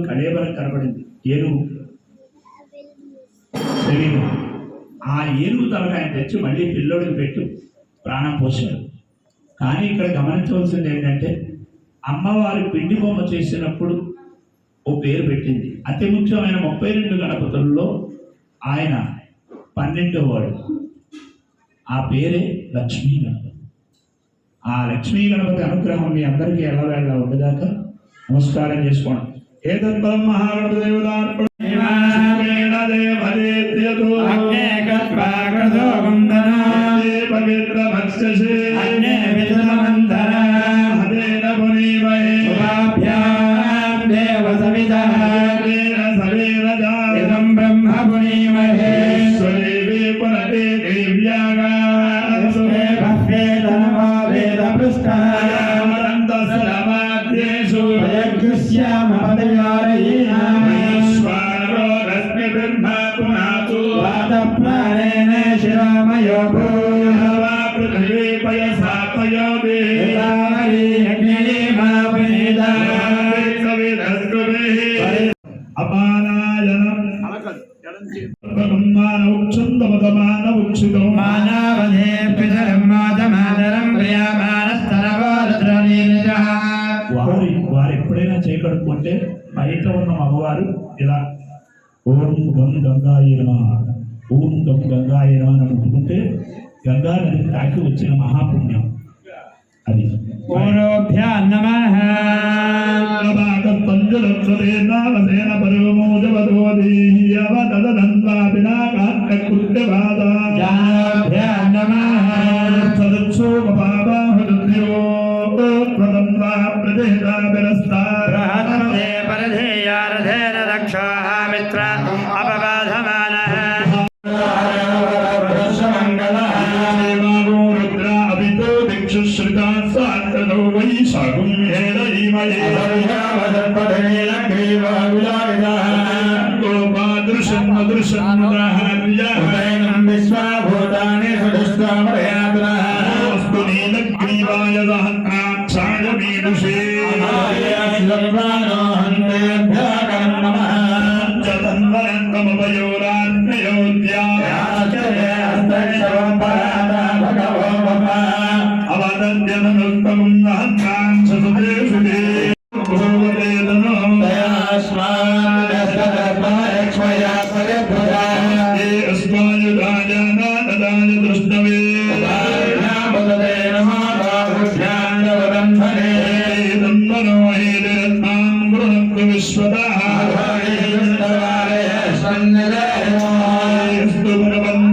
కళేబరం కనబడింది. ఏనుగు శరీరం. ఆ ఏనుగు తలకాయ తెచ్చి మళ్ళీ పిల్లోడికి పెట్టు ప్రాణం పోసాడు. కానీ ఇక్కడ గమనించవలసింది ఏంటంటే అమ్మవారి పిండి బొమ్మ చేసినప్పుడు ఓ పేరు పెట్టింది. అతి ముఖ్యమైన 32 గణపతుల్లో ఆయన 12వ వాడు. ఆ పేరే లక్ష్మీ గణపతి. ఆ లక్ష్మీ గణపతి అనుగ్రహం మీ అందరికీ ఎల్లవేళ ఉండదాకా నమస్కారం చేసుకోండి. ఏతద్బలం మహాగణపతి దేవతార్పణ పవిత్ర భక్షసే దేవ సవిత బ్రహ్మ పుణీమహే పునతే దేవ్యాగా వారు ఎప్పుడైనా చేయకడుకుంటే బయట ఉన్న మగవారు ఇలా ఓం గం గంగాయ నమః, ఓం గం గంగాయ నమః అని అనుకుంటే గంగా నది తాకి వచ్చిన మహాపుణ్యం అది.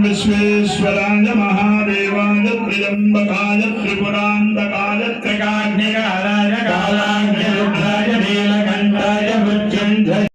విశ్వేశ్వరాయ మహాదేవాయ త్ర్యంబకాయ త్రిపురాంతకాయ త్రికాగ్నికారాయ కాలాగ్ని రుద్రాయ నీలకంఠాయ మృత్యుంజయ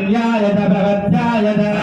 न्यायदा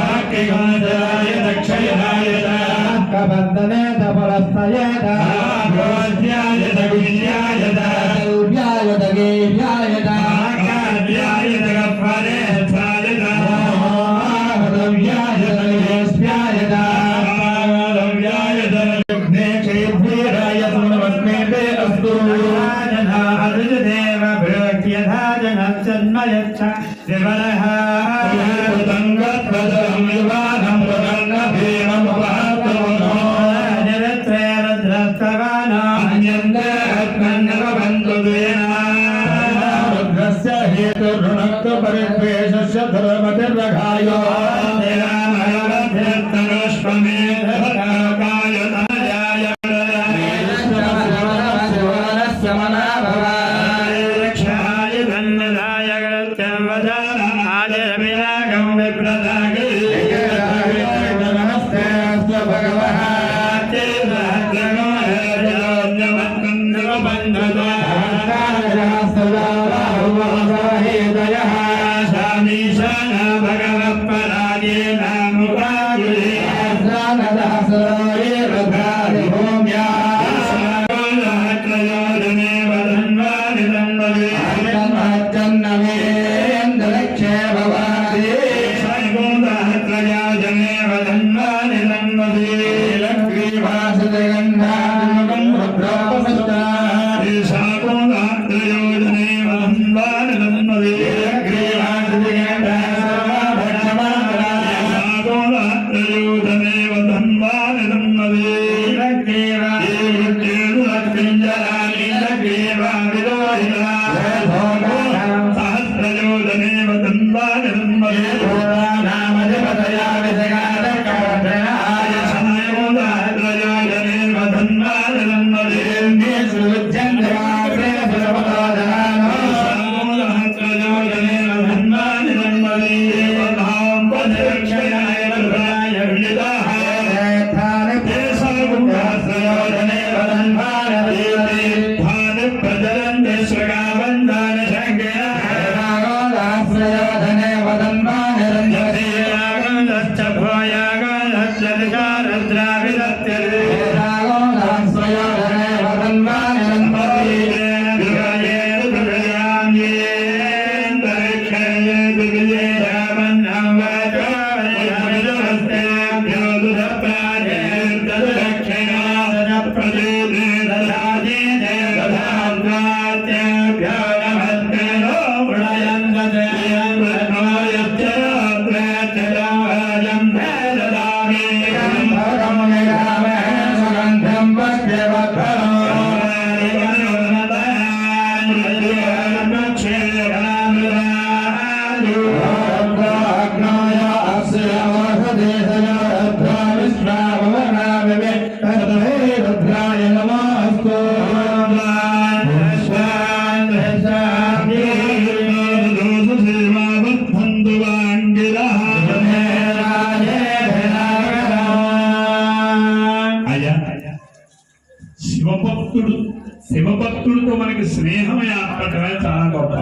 శివభక్తుడితో మనకి స్నేహం ఏర్పడటమే చాలా గొప్ప.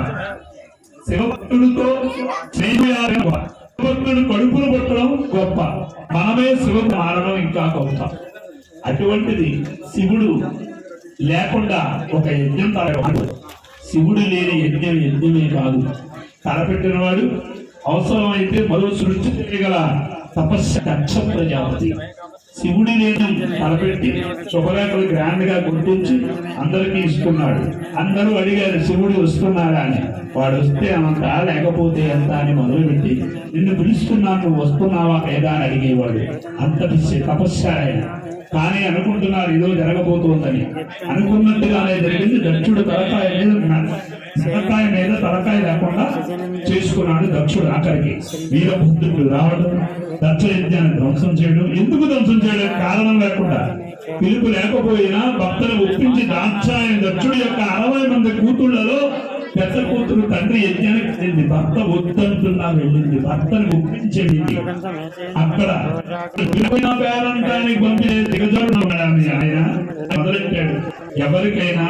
శివభక్తుడితో స్నేహం శివభక్తుడు కడుపులు పట్టడం గొప్ప, మనమే శివుడు మారడం ఇంకా గొప్ప. అటువంటిది శివుడు లేకుండా ఒక యజ్ఞం తలపెట్టాడు. శివుడు లేని యజ్ఞం యజ్ఞమే కాదు. తలపెట్టినవాడు అవసరమైతే మరో సృష్టి చేయగల తపస్సు దక్ష ప్రజాపతి. శివుడి లేని తలపెట్టి శుభలేఖలు గ్రాండ్ గా గుర్తించి అందరికీ ఇస్తున్నాడు. అందరూ అడిగారు శివుడు వస్తున్నాడా అని. వాడు వస్తే అంత లేకపోతే ఎంత అని మొదలుపెట్టి నిన్ను పిలుస్తున్నాను, నువ్వు వస్తున్నావా లేదా అని అడిగేవాడు. అంతటి తపస్సారాయణ. కానీ అనుకుంటున్నారు ఏదో జరగబోతోందని. అనుకున్నట్టుగానే జరిగింది. దక్షుడు తలకాయ మీద తలకాయ లేకుండా చేసుకున్నాడు. దక్షుడు ఆఖరికి వీరభద్రుడు రావడం, దక్ష యజ్ఞాన్ని ధ్వంసం చేయడం. ఎందుకు ధ్వంసం చేయడం? కారణం లేకుండా. పిలుపు లేకపోయినా భక్తులు ఒప్పించి దాక్షాయని దక్షుడి యొక్క 60 మంది కూతుళ్లలో పెద్ద కూతురు తండ్రి యజ్ఞానికి వెళ్ళింది. భర్త వద్దంటున్నా వెళ్ళింది. భర్తను ఒప్పించేది. అక్కడ పేరంటానికి పంపే దిగజోడు ఆయన మొదలెట్టాడు. ఎవరికైనా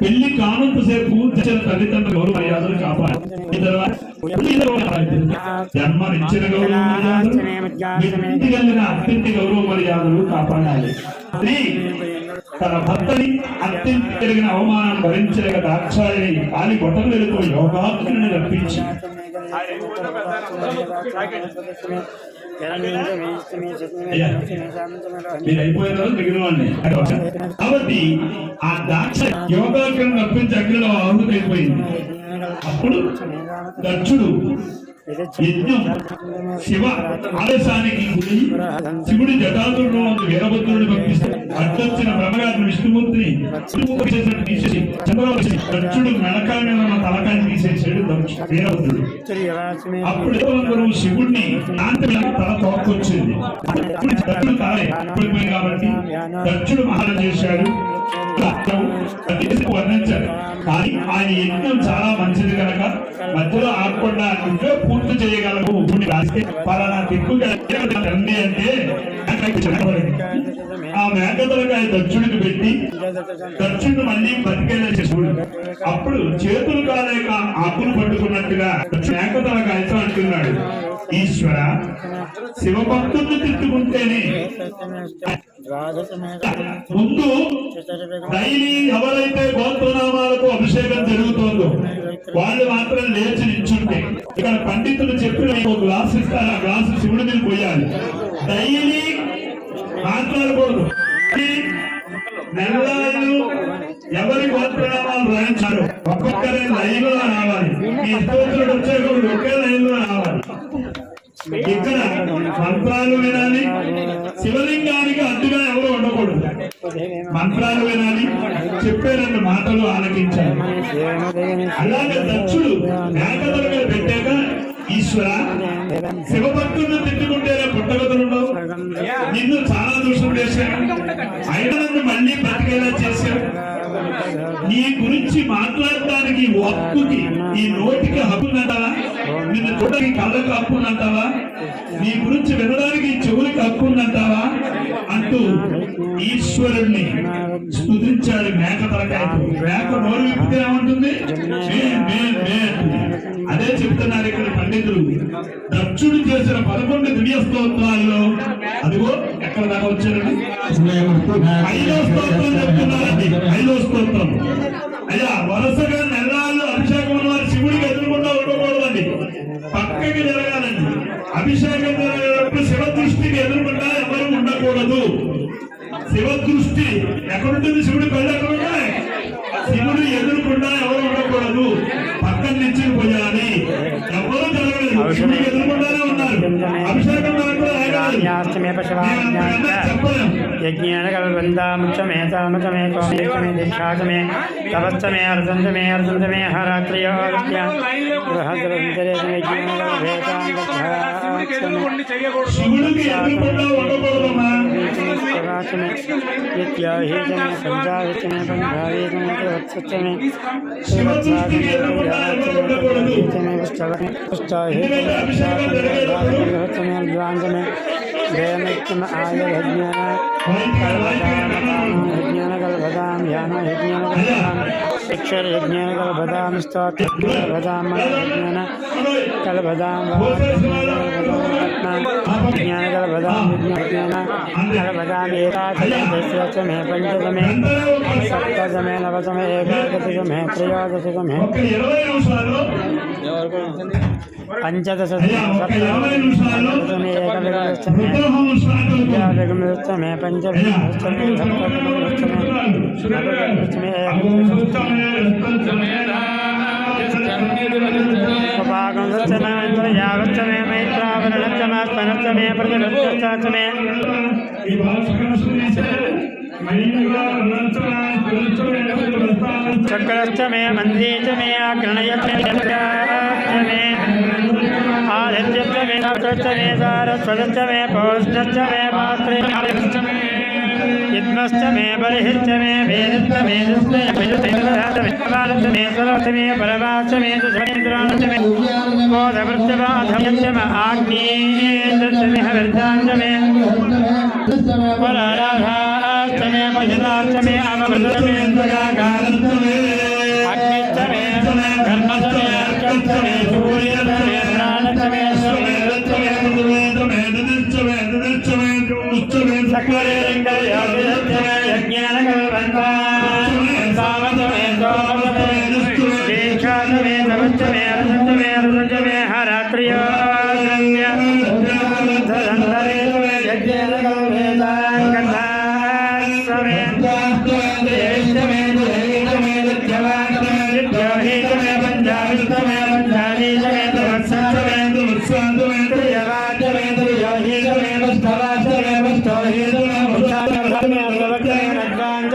పెళ్లి కానంతసేపు తల్లిదండ్రుల గౌరవ మర్యాదలు కాపాడు. జన్మనిచ్చిన గౌరవ మర్యాదలు, కలిగిన అత్యంత గౌరవ మర్యాదలు కాపాడాలి. స్త్రీ తన భర్తని అత్యంత కలిగిన అవమానం భరించలేక దాక్షాయిని కాలి బొట్టలు వెళుతూ యోగాగ్ని రప్పించి మీరు అయిపోయిన రోజు మిగిలిన వాడిని. కాబట్టి ఆ దాక్ష యోగాగ్ని రప్పించి అగ్నిలో ఆహుతైపోయింది. అప్పుడు దక్షుడు యజ్ఞం శివ ఆదేశానికి గురి శివుడి జటాదుల్లో వీరభద్రుడిని పంపిస్తే అడ్డొచ్చిన బ్రహ్మగారిని విష్ణుమూర్తిని తీసేసి దక్షుడు మెడకాయ మీద ఉన్న తలకాయని తీసేసాడు వీరభద్రుడు. అప్పుడు అందరూ శివుడిని తల తోకొచ్చింది. దక్షుడు తాలే పడిపోయింది కాబట్టి దక్షుడు మహారాజు చేశాడు వర్ణించారు. కానీ ఆయన యజ్ఞం చాలా మంచిది కనుక మధ్యలో ఆడకుండా నువ్వే పూర్తి చేయగలవు. రాస్తే పలానా దిక్కుగా తండ్రి అంటే ఆ మేకతలకాయ దక్షుడికి పెట్టి దక్షుడు మళ్ళీ బతికేలా చేసుడు. అప్పుడు చేతులు కాలేక ఆకులు పట్టుకున్నట్టుగా మేకతలకాయతో అంటున్నాడు, ఈశ్వర శివభక్తుల్ని తిట్టుకుంటేనే ముందు డైలీ ఎవరైతే గోత్రనామాలకు అభిషేకం జరుగుతుందో వాళ్ళు మాత్రం లేచి నిల్చుంటే ఇక్కడ పండితులు చెప్పిన ఒక గ్లాసు ఇస్తారు, ఆ గ్లాసు శివుడి మీద పోయాలి. డైలీ మాట్లాడకూడదు. నెలలు ఎవరి గోత్రనామాలు రాయించారు ఒక్కొక్కరే లైన్ లో రావాలి. మీ స్తోత్రుడు వచ్చేటప్పుడు ఒకే లైన్ లో రావాలి. ఇక్కడ మంత్రాలు వినాలి. శివలింగానికి అడ్డుగా ఎవరు ఉండకూడదు. మంత్రాలు వినాలి, చెప్పే 2 మాటలు ఆలకించాలి. అలాగే దక్షుడు మేకతలుగా పెట్టాక ఈశ్వర శివభక్తులను తిట్టుకుంటేనే పుట్టగతులుండవు, నిన్ను చాలా దోషం చేశాను, అయినా నన్ను మళ్ళీ బ్రతికేలా చేశావు. నీ గురించి మాట్లాడటానికి హక్కుకి ఈ నోటికి హక్కుందంటావా? నిన్ను చూడడానికి కళ్ళకి హక్కుందంటావా? నీ గురించి వినడానికి చెవులకి హక్కుందంటావా అంటూ ఈశ్వరుణ్ణి స్తుతించాడు. మేక తలకాయ మేక నోరు విప్పితే ఏమంటుంది? అదే చెప్తున్నారు ఇక్కడ పండితులు. దక్షుడు చేసిన 11 దివ్య స్తోత్రాల్లో అదిగో ఎక్కడ దాకా వచ్చారండి, 5వ స్తోత్రం చెప్తున్నారండి. 5వ స్తోత్రం అయ్యా వరుసగా నెలలు అభిషేకం వారు శివుడికి ఎదురుకుండా ఉండకూడదండి, పక్కకి జరగాలండి. అభిషేకం జరిగేటప్పుడు శివ దృష్టికి ఎదురుకుండా ఎవరు ఉండకూడదు. శివ దృష్టి ఎక్కడుంటుంది? శివుడి కళ్ళు ఎక్కడున్నాయి? శివుడు ఎదురుకుండా ఎవరు ఉండకూడదు, పక్కన నుంచి పోయాలి. ఎవరు జరగలేదు, శివుడికి ఎదురుకుండానే ఉన్నారు. అభిషేకం యజ్ఞానకల్వందాముచమే సాముచమే స్వామిచమే దీక్షాచమే తపస్సమే అర్ధంచమే అర్ధంచమే హరాత్రియోగత్య బృహద్రంతరేతమే జ్ఞానకల్వేదాంగత్యాచమే యత్యాహీచమే పంచాహిచమే పంచాహీచమే వత్సచమే శివత్సాచమే పుష్టాహీచమే ద్వాంచమే వేనైక్యమ ఆయుర్జ్ఞానకల్పదాం ధ్యానయజ్ఞానకల్పదాం అక్షరయజ్ఞానకల్పదాం స్తోత్రకల్పదాం కల్పదాం జ్ఞానకల్పదాం విజ్ఞానకల్పదాం ఏకాదశమే పంచదమే సప్తదమే నవదమే ఏకాదశమే త్రయోదశమే పంచదశమే సప్తదశమే ఏకవింశమే పంచవింశమే యావచ్చమే మైత్రావరణచ్చమే ప్రతిమే చక్రశ్చమే మందీచమే ఆగ్రణయచ్చమే ఆదిత్యమే నక్షత్రమే సారస్వతమే పౌష్ణశ్చమే పాత్రే యుగ్మశ్చమే బలిహిశ్చమే వేదశ్చమే దుష్టమే సరస్వమే పరమాశ్చమే సురేంద్రాశ్చమే బోధవృత్యమాధమ్యశ్చమ ఆగ్నేయశ్చమే హరిద్రాశ్చమే పరారాధా च मे महिलाश्च मे अमृत मे स्वगाकारश्च मे अग्निश्च मे कर्मश्च मे अर्कश्च मे सूर्यश्च मे प्राणश्च मे सर्वेश्च मे सकलेन्द्रियादिश्च मे यज्ञानकल्पन्ता सामश्च मे सोमश्च मे दीक्षाश्च मे तपश्च मे रसश्च मे रसश्च मे हरात्र्यो द्रव्य धरन्धरे यज्ञेन कल्पेतां गन्धाश्च मे देश्च मे देश्च मे विद्यवान् विद्योहीच मे पञ्चाभिश्च मे पञ्चालीच मे तवत्सश्च मे तवत्सश्च मे त्रियवाच मे त्रियोहीच मे वस्तवाच मे वस्तोहीच मे वृक्षाच मे अर्धवच्च मे नद्वाञ्च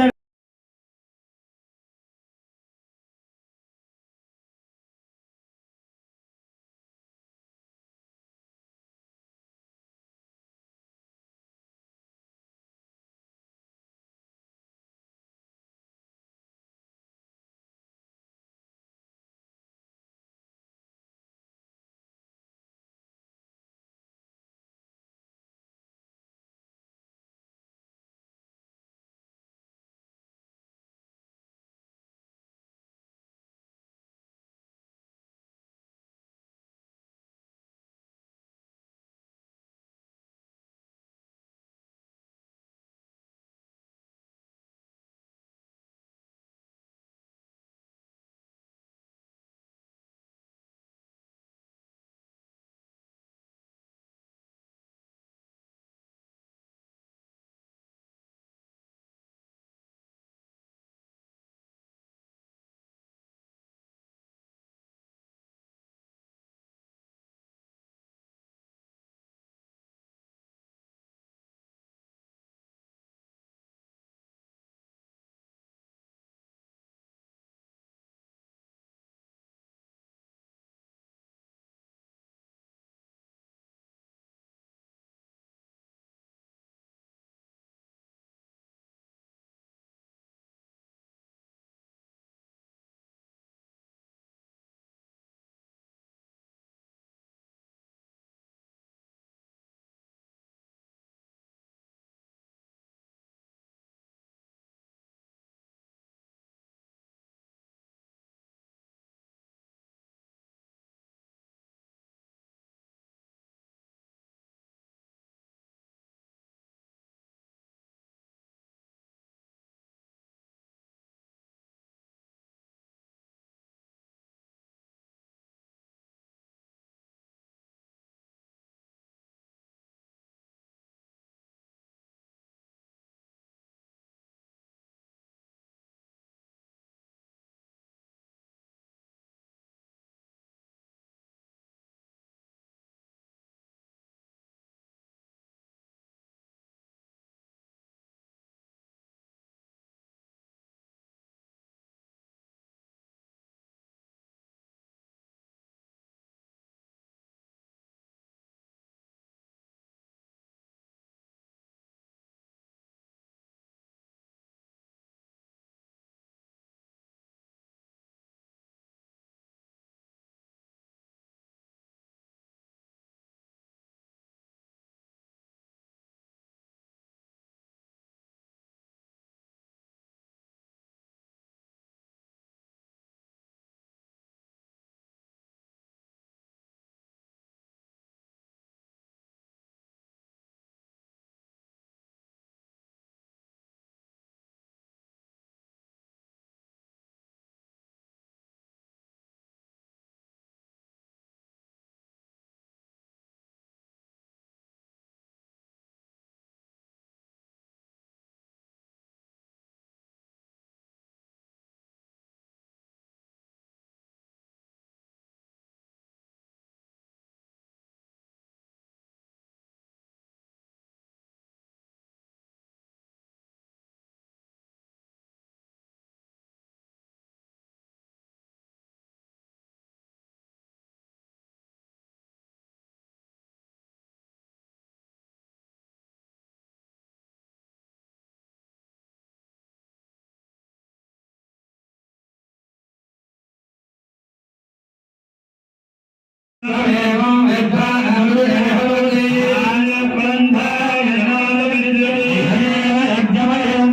यज्ञमय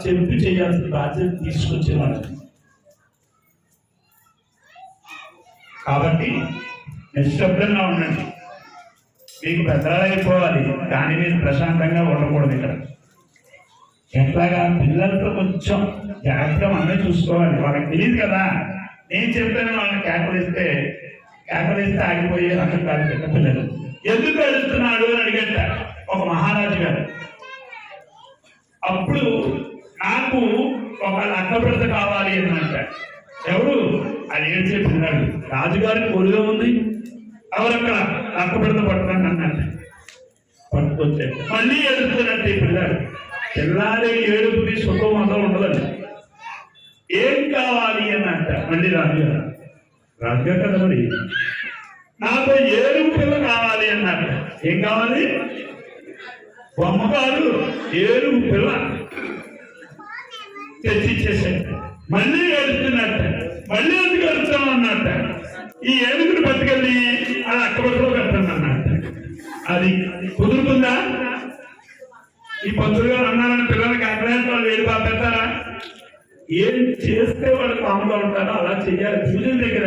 చెప్పి చేయాల్సిన బాధ్యత తీసుకొచ్చేవాడు. కాబట్టి నిశ్శబ్దంగా ఉండండి. మీకు పెద్దలైపోవాలి, కానీ మీరు ప్రశాంతంగా ఉండకూడదు. ఇక్కడ ఎట్లాగా పిల్లలతో కొంచెం జాగ్రత్తగా మనమే చూసుకోవాలి. వాళ్ళకి తెలియదు కదా. నేను చెప్తాను, వాళ్ళని కేకలిస్తే ఆగిపోయే రకం కాదు చిన్న పిల్లలు. ఎందుకు అడుగుతున్నాడు అని అడిగట ఒక మహారాజు గారు. అప్పుడు నాకు ఒక లక్కబిడత కావాలి అని అంటాడు. ఎవరు అది ఏం చెప్పినాడు? రాజుగారికి కొలుగా ఉంది, ఎవరక్కడ లక్కబిడత పట్టుకుని అన్నట్టు పట్టుకొచ్చాడు. మళ్ళీ ఎదుగుతున్నట్టు ఈ పిల్లాడు. పిల్లాడి ఏడుపుని సుఖం మొదలు ఉండదండి. ఏం కావాలి అని అంట మళ్ళీ రాజుగారు కదా మరి, నాకు ఏడుపు పిల్ల కావాలి అన్నట్ట. ఏం కావాలి? బొమ్మగారు ఏడుపు పిల్ల తెచ్చిచ్చేసాడు. మళ్ళీ ఏడుస్తున్నట్ట. మళ్ళీ ఎందుకు వెళ్తాం అన్నట్ట. ఈ ఏడుగురు బతికెళ్ళి అది అక్కబడిలో పెట్టండి అన్నట్ట. అది కుదురుతుందా? ఈ పంతులు గారు అన్నారని పిల్లలకి అక్కడైతే వాళ్ళు ఏడు బాగా పెడతారా? ఏం చేస్తే వాళ్ళు కాముగా ఉంటారో అలా చెయ్యాలి. పూజల దగ్గర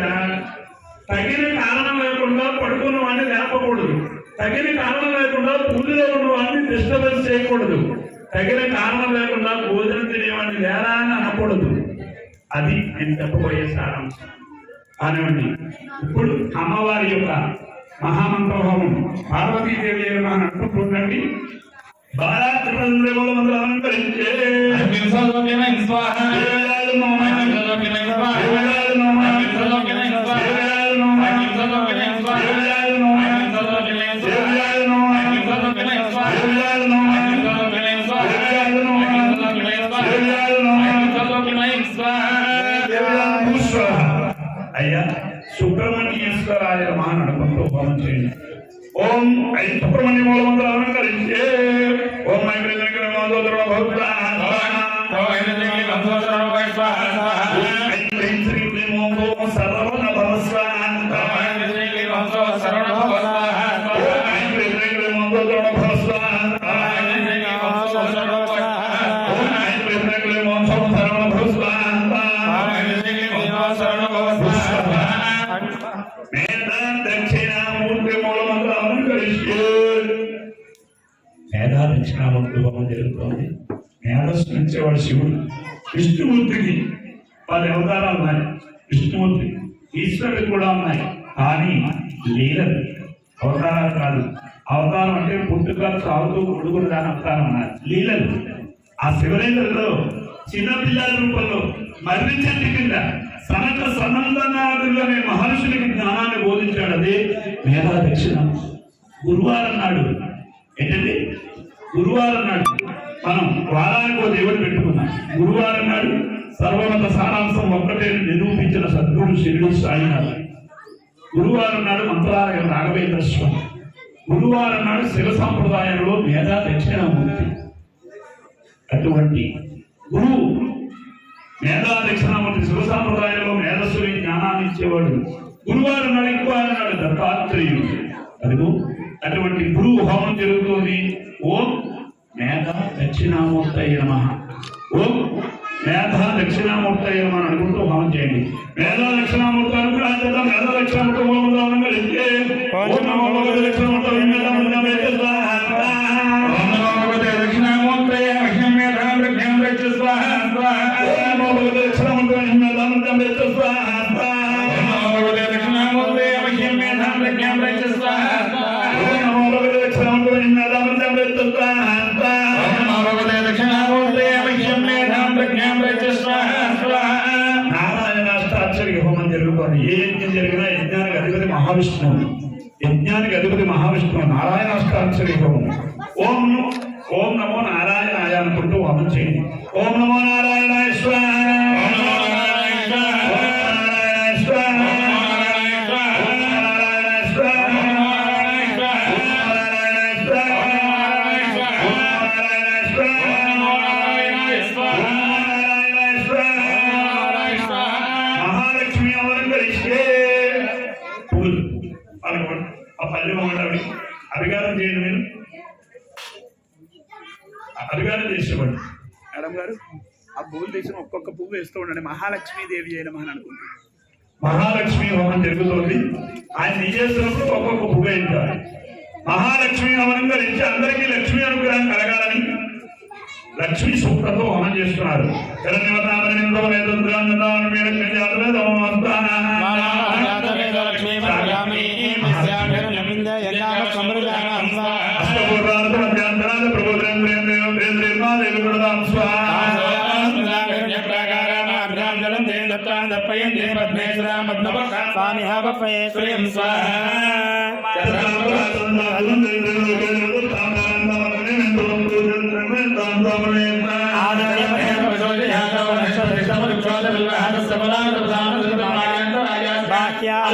తగిన కారణం లేకుండా పడుకున్న వాడిని లేపకూడదు. తగిన కారణం లేకుండా పూజలో ఉన్న వాడిని డిస్టర్బెన్స్ చేయకూడదు. తగిన కారణం లేకుండా భోజనం తినేవాడిని లేరా అని అనకూడదు. అది నేను చెప్పబోయే సారాంశం. కానివ్వండి, ఇప్పుడు అమ్మవారి యొక్క మహామంత్రహోమం పార్వతీదేవి అని అంటుకుంటుందండి. అలంకరించే అయ్యా సుబ్రహ్మణ్యేశ్వరాయ నమః నడుపుతూ హోమం చేయండి. ఓం ఐ సుబ్రహ్మణ్య మూలమంత్రం అలంకరించే ఓం ఐ మేధా దక్షిణామూర్తి హోమం జరుగుతోంది. మేధస్సు నుంచేవాడు శివుడు. విష్ణుమూర్తికి 10 అవతారాలు ఉన్నాయి. విష్ణుమూర్తి ఈశ్వరుడికి కూడా ఉన్నాయి, కానీ లీలలు అవతారాలు కాదు. అవతారం అంటే పుట్టుక సాగుతూ కొడుకుడు దాని అవతారం అన్నారు. లీలలు ఆ శివలింగంలో చిన్నపిల్లల రూపంలో మర్రి చెట్టు కింద సనక సనందనాథులనే మహర్షులకి జ్ఞానాన్ని బోధించాడు. అదే మేధా దక్షిణ. గురువారం నాడు ఏంటండి? గురువారం నాడు మనం వారానికి ఒక దేవుడు పెట్టుకున్నాం. గురువారం నాడు సర్వమత సారాంశం ఒక్కటే నిరూపించిన సద్గురు శివుడు సాయినాథ్. గురువారం నాడు మంత్రాలయం రాఘవేంద్ర స్వామి. గురువారం నాడు శివ సంప్రదాయంలో మేధా దక్షిణామూర్తి. అటువంటి గురువు మేధా దక్షిణామూర్తి శివ సంప్రదాయంలో మేధస్సుని జ్ఞానాన్ని ఇచ్చేవాడు. గురువారం నాడు ఇంకోవారం నాడు దత్తాత్రేయుడు. అదిగో అటువంటి గురువు హోమం జరుగుతుంది. ఓం మేధా దక్షిణామూర్తయ నమః. ఓం మేధా దక్షిణామూర్తయ నమః అనుకుంటూ హోమం చేయండి. మేధా దక్షిణామూర్తి అనుగ్రహించడం మేధా దక్షిణామూర్తి హోమంలో నారాయణాష్టాక్షరి హోమం జరుగుతుంది. ఏ యజ్ఞం జరిగినా యజ్ఞానికి అధిపతి మహావిష్ణువు. యజ్ఞానికి అధిపతి మహావిష్ణువు. నారాయణాష్టాక్షరి హోమం. ఓం నమో నారాయణాయ అనుకుంటూ హోమం చేయండి. ఓం నమో నారాయణాయ స్వాహ. మహాలక్ష్మి అలంకరిస్తే పూలు ఆ పల్లె మొదటి అధికారం చేయండి. మీరు అధికారం చేసేవాడు. మేడం గారు ఆ పువ్వులు తీసిన ఒక్కొక్క పువ్వు వేస్తూ ఉండండి. మహాలక్ష్మీదేవి అయినమని అనుకుంటుంది. మహాలక్ష్మి హోమం జరుగుతుంది. ఆయన నిజేసినప్పుడు ఒక్కొక్క పువ్వు వేయించాలి. మహాలక్ష్మి హోమం గురించి అందరికీ లక్ష్మీ అనుగ్రహం కలగాలని లక్ష్మీ సూక్తంతో హోమం చేస్తున్నారు.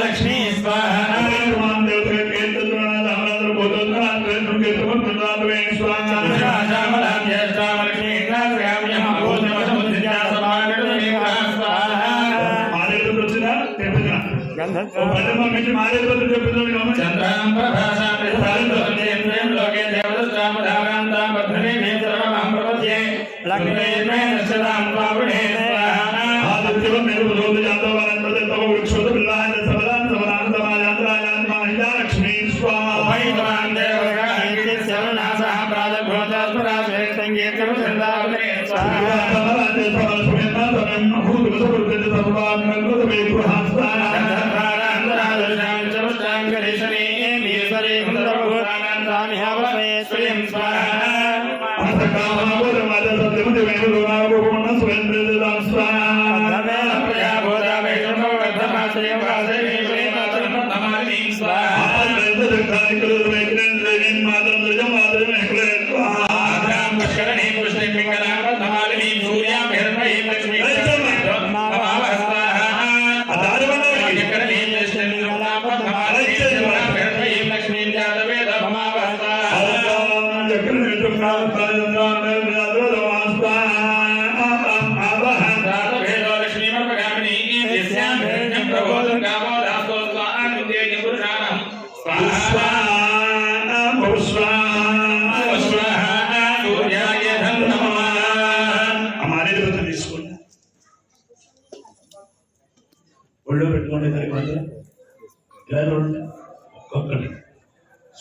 లక్ష్మీ ఒళ్ళో పెట్టుకోండి. ఒక్కొక్కటి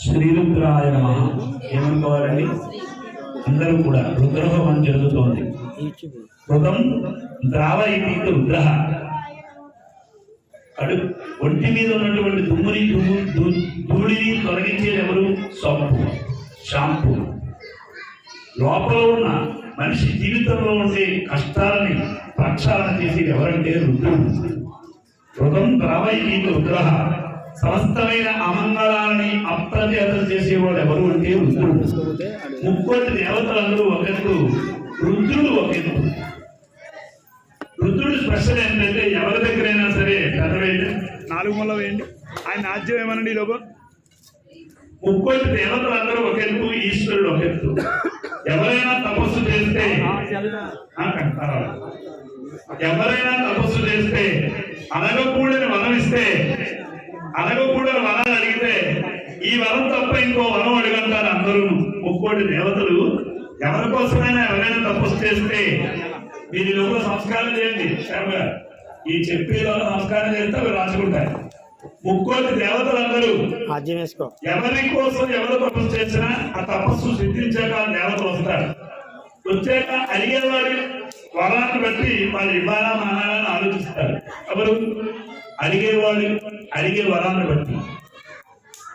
శ్రీరుద్రాయ నమః ఏమనుకోవాలండి? అందరూ కూడా రుద్రహోమం జరుగుతోంది. రుద్రం ద్రావ ఇది రుద్ర. ఒంటి మీద ఉన్నటువంటి ధూళిని తొలగించేది ఎవరు? సోపు, షాంపూ. లోపల ఉన్న మనిషి జీవితంలో ఉండే కష్టాలని ప్రక్షాళన చేసేది ఎవరంటే రుద్రుడు. రుద్రం ద్రావ ఇది రుద్ర. సమస్తమైన అమంగళాలని అప్రతిహతం చేసేవాడు ఎవరు అంటే రుద్రుడు. ముక్కోటి దేవతలందరూ ఒక ఎత్తు, రుద్రుడు ఒక ఎత్తు. రుద్రుడు స్పెషల్ ఏంటంటే ఎవరి దగ్గరైనా సరే చదవేయండి, 4 మూల వేయండి. ఆయన ఆజ్యం ఏమనండి ఈ లోపల. ముక్కోటి దేవతలందరూ ఒక ఎత్తు, ఈశ్వరుడు ఒక ఎత్తు. ఎవరైనా తపస్సు చేస్తే అనగకూడని వరం ఇస్తే, అనగకూడని వరాలు అడిగితే ఈ వరం తప్ప ఇంకో వరం అడుగుంటారు అందరూ. ముక్కోటి దేవతలు ఎవరి కోసమైనా ఎవరైనా తపస్సు చేస్తే మీరు లోపల సంస్కారం చేయండి. ఈ చెప్పేలో సంస్కారం చేస్తే అవి రాసుకుంటారు. ముక్కోటి దేవతలందరూ ఎవరి కోసం ఎవరు తపస్సు చేసినా ఆ తపస్సు సిద్ధించాక దేవతలు వస్తారు. వచ్చాక అడిగేవాడి వరాన్ని బట్టి వాళ్ళు ఇవ్వాలా మానాలని ఆలోచిస్తారు. ఎవరు? అడిగేవాడు అడిగే వరాన్ని బట్టి.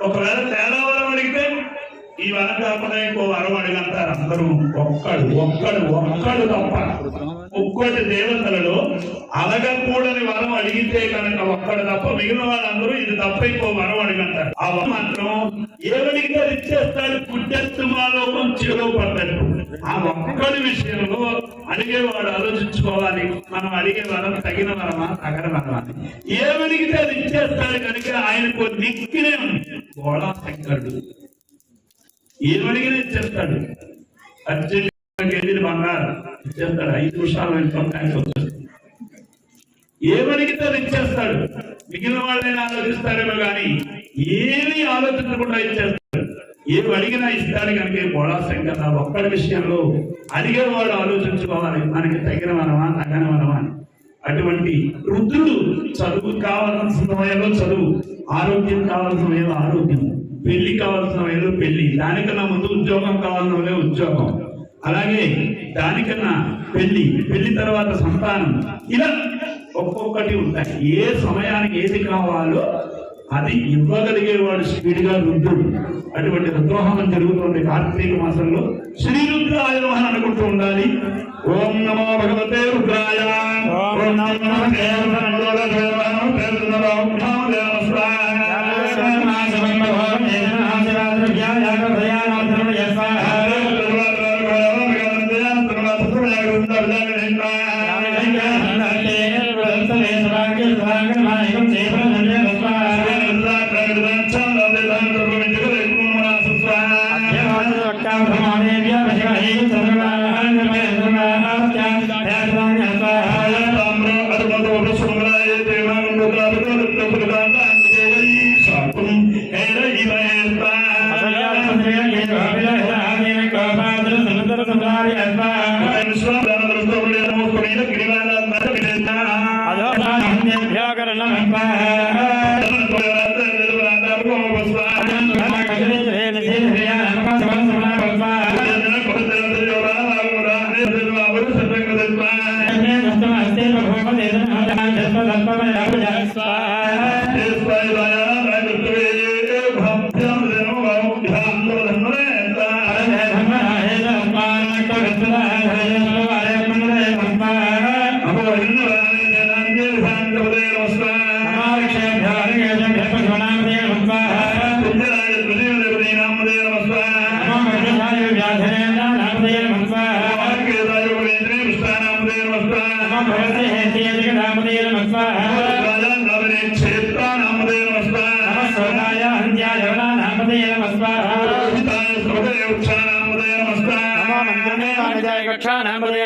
ఒకవేళ తేడా వరం అడిగితే ఈ వరం కాకుండా ఇంకో వరం అడిగంటారు అందరూ. ఒక్కడు తప్ప ఒక్కటి దేవతలలో అడగకూడని వరం అడిగితే కనుక ఒక్కడు తప్ప మిగిలిన వాళ్ళందరూ ఇది తప్ప ఇంకో వరం అడిగంటారు. ఆ వరం మాత్రం ఏవడిగా ఇచ్చేస్తాడు, పుట్టెత్తు మాలోకం చెలో పడ్డాడు. ఆ ఒక్కడి విషయంలో అడిగేవాడు ఆలోచించుకోవాలి, మనం అడిగే వరం తగిన వరమా తగని వరమా. ఏవడిగితే అది ఇచ్చేస్తాడు కనుక ఆయనకు నిక్కినే ఉంది గోళా శంకరుడు. ఏమడిగినా ఇచ్చేస్తాడు. అర్జెంట్ కేజీలు బంగారం ఇచ్చేస్తాడు, 5 నిమిషాలు వెళ్ళిపోతాడు. ఏమడిగితే అది ఇచ్చేస్తాడు. మిగిలిన వాళ్ళైనా ఆలోచిస్తారేమో కానీ ఏమీ ఆలోచించకుండా ఇచ్చేస్తాడు. ఏమి అడిగినా ఇస్తాడు కనుక గోళా శంకర ఒక్కడి విషయంలో అడిగేవాడు ఆలోచించుకోవాలి, మనకి తగిన వనమా తగని వనమా అని. అటువంటి రుద్రుడు చదువు కావాల్సిన సమయంలో చదువు, ఆరోగ్యం కావాల్సిన సమయంలో ఆరోగ్యం, పెళ్లి కావాల్సిన సమయంలో పెళ్లి, దానికన్నా ముందు ఉద్యోగం కావాల్సిన సమయంలో ఉద్యోగం, అలాగే దానికన్నా పెళ్లి తర్వాత సంతానం, ఇలా ఒక్కొక్కటి ఉంటాయి. ఏ సమయానికి ఏది కావాలో అది ఇవ్వగలిగేవాడు స్పీడ్గా రుద్రుడు. అటువంటి రుద్రోహం జరుగుతుంది కార్తీక మాసంలో. శ్రీ రుద్రాయ నమః అనుకుంటూ ఉండాలి. ఓం నమో భగవతే రుద్రాయ. ఓం నమో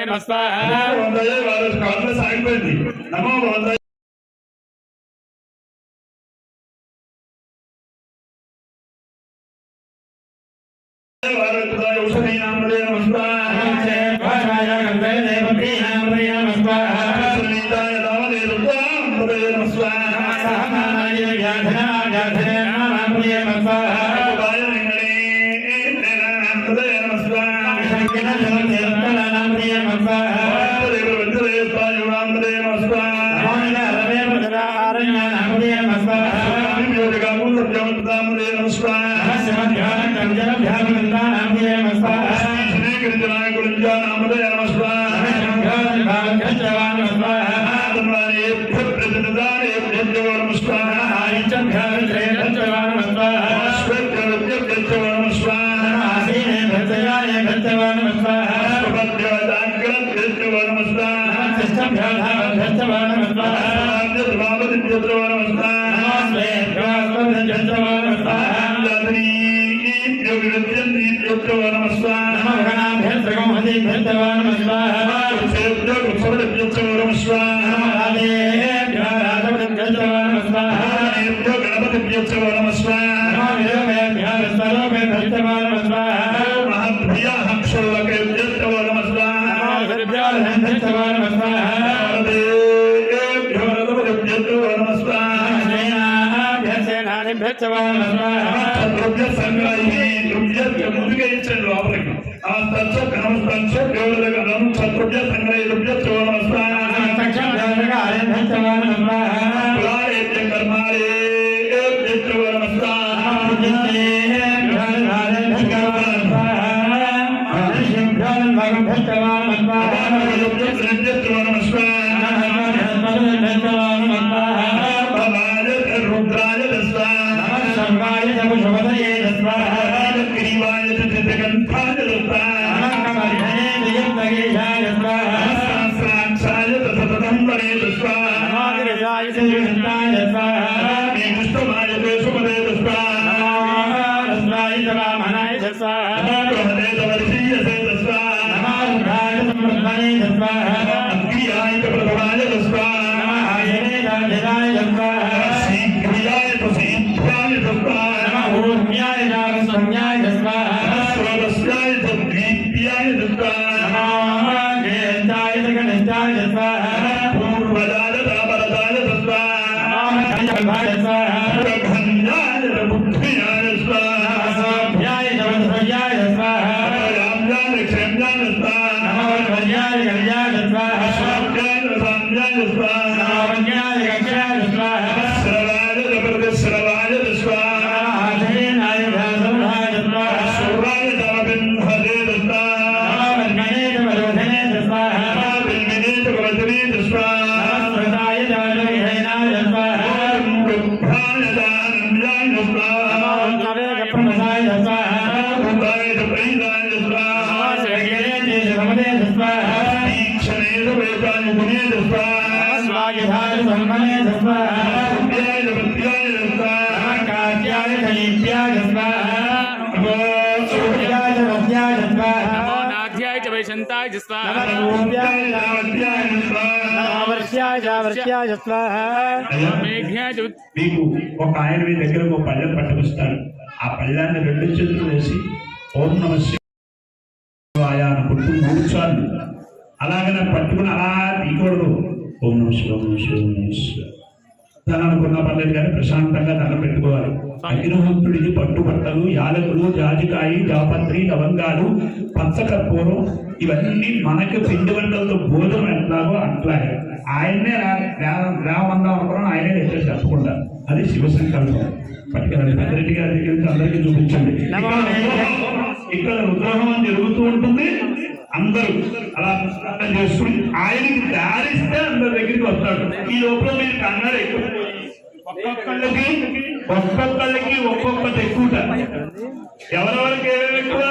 Namaste. మీకు ఒక ఆయన మీ దగ్గర ఒక పళ్ళెం పట్టుకొస్తాడు. ఆ పళ్ళాన్ని రెండు చేతులు వేసి ఓం నమ శివాయ అనుకుంటూ 3 సార్లు అలాగనే పట్టుకుని అలా తీయకూడదు. ఓం నమ శివ ఓం శివ ఓం నమ శివ దాని అనుకున్న పర్లేదు కానీ ప్రశాంతంగా దండం పెట్టుకోవాలి. అగ్నిహోత్రుడికి పట్టుబట్టలు, యాలకులు, జాజికాయి, జాపత్రి, లవంగాలు, పచ్చకర్పూరం ఇవన్నీ మనకి పిండి వంటలతో భోజనం ఎట్లాగో అట్లాగే ఆయన్నే రామందాం అనుకున్నాను. ఆయనే తెచ్చేసి తప్పకుండా అది శివ సంకల్పం. పట్టుకెళ్ళండి పెద్దరెడ్డి గారి దగ్గరికి అందరికీ చూపించండి. ఇక్కడ రుద్రహోమం జరుగుతూ ఉంటుంది. అందరూ అలా చేసుకుని ఆయనకి దారిస్తే అందరి దగ్గరికి వస్తాడు. ఈ లోపల మీరు కంగారు ఎక్కువ, ఒక్కొక్కళ్ళకి ఒక్కొక్కటి ఎక్కువ. ఎవరెవరికి ఏమేమి ఎక్కువ?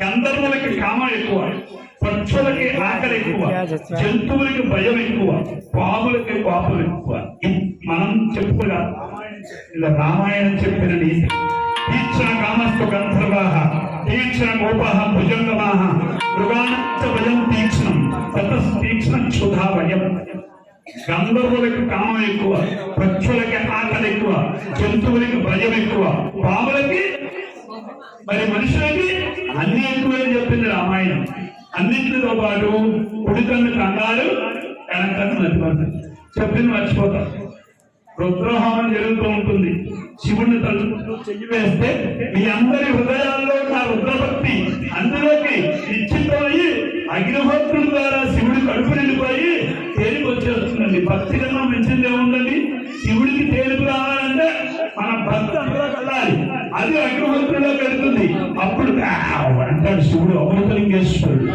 గంధర్వులకి కామం ఎక్కువ, పక్షులకి ఆకలి ఎక్కువ, జంతువులకి భయం ఎక్కువ, పాములకి పాపులు ఎక్కువ. మనం చెప్పుకున్నా రామాయణం చెప్పిన నీతి. తీక్షణ కామస్తు గంధర్వాః తీక్షణ గోపాః భుజంగమాః మృగాణశ్చ భయం తీక్షణం తతస్ తీక్షణ క్షుధా భయం. గంధర్వులకి కామం ఎక్కువ, పక్షులకి ఆకలి ఎక్కువ, జంతువులకి భయం ఎక్కువ, పాములకి మరి మనుషులకి అన్ని ఎక్కువని చెప్పింది రామాయణం. అన్నింటితో పాటు కుడికన్ను కంగారు, ఎనకన్ను మర్చిపోతుంది. చెప్పింది మర్చిపోతాం. రుద్రహోమం జరుగుతూ ఉంటుంది. శివుడిని తలుచుకుంటూ చెయ్యి వేస్తే మీ అందరి హృదయాల్లో నా రుద్రభక్తి అందులోకి నిశ్చితమయ్యి అగ్నిహోత్రుడి ద్వారా శివుడి కడుపు నిండిపోయి తేలిక వచ్చేస్తుందండి. భక్తి కన్నా మించింది ఏముందండి? శివుడికి తేలిక రావాలంటే మన భక్తి అందులో వెళ్ళాలి. అది అగ్నిహోత్రుడిలో పెడుతుంది. అప్పుడు అంటాడు శివుడు అమృతలింగేశ్వరుడు.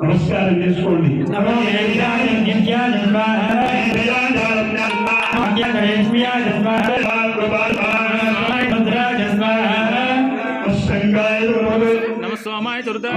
నమస్కారం చేసుకోండి. నమ సోమాయ దుర్గా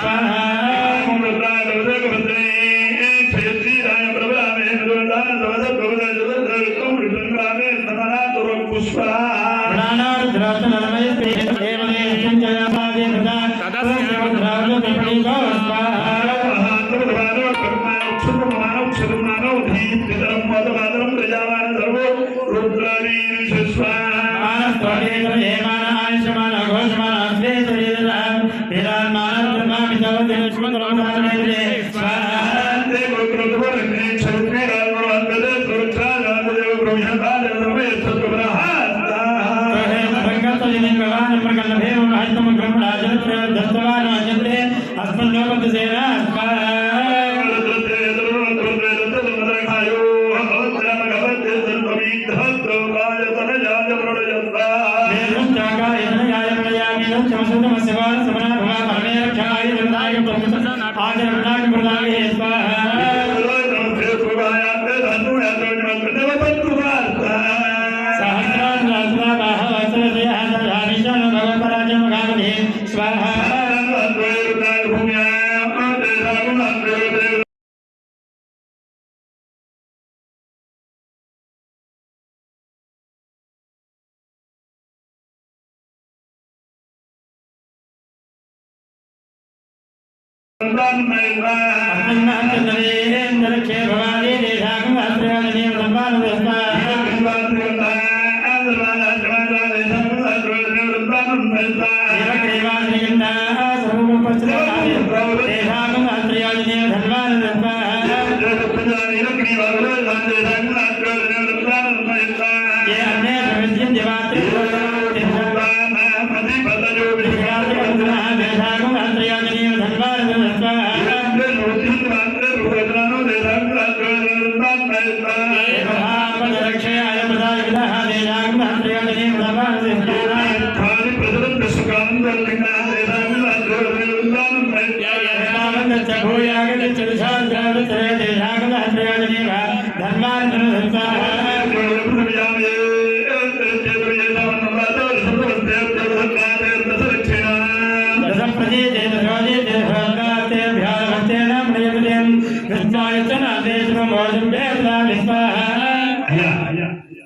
Swara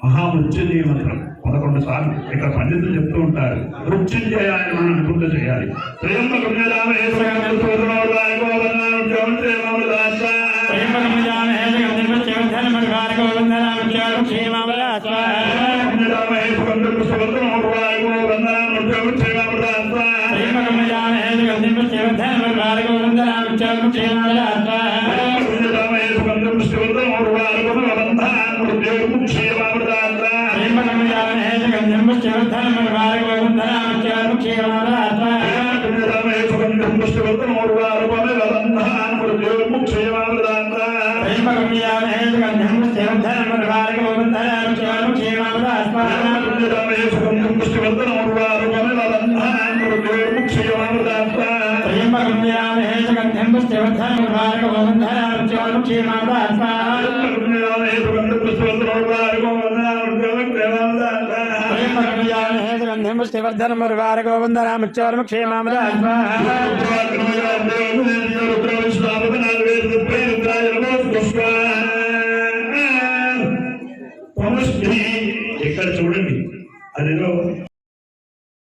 మహామృత్యుంజయ మంత్రం 11 సార్లు ఇక్కడ పండితులు చెప్తూ ఉంటారు. మృత్యుంజయ అని మనం అనుకుంటూ చేయాలి. వర్ధన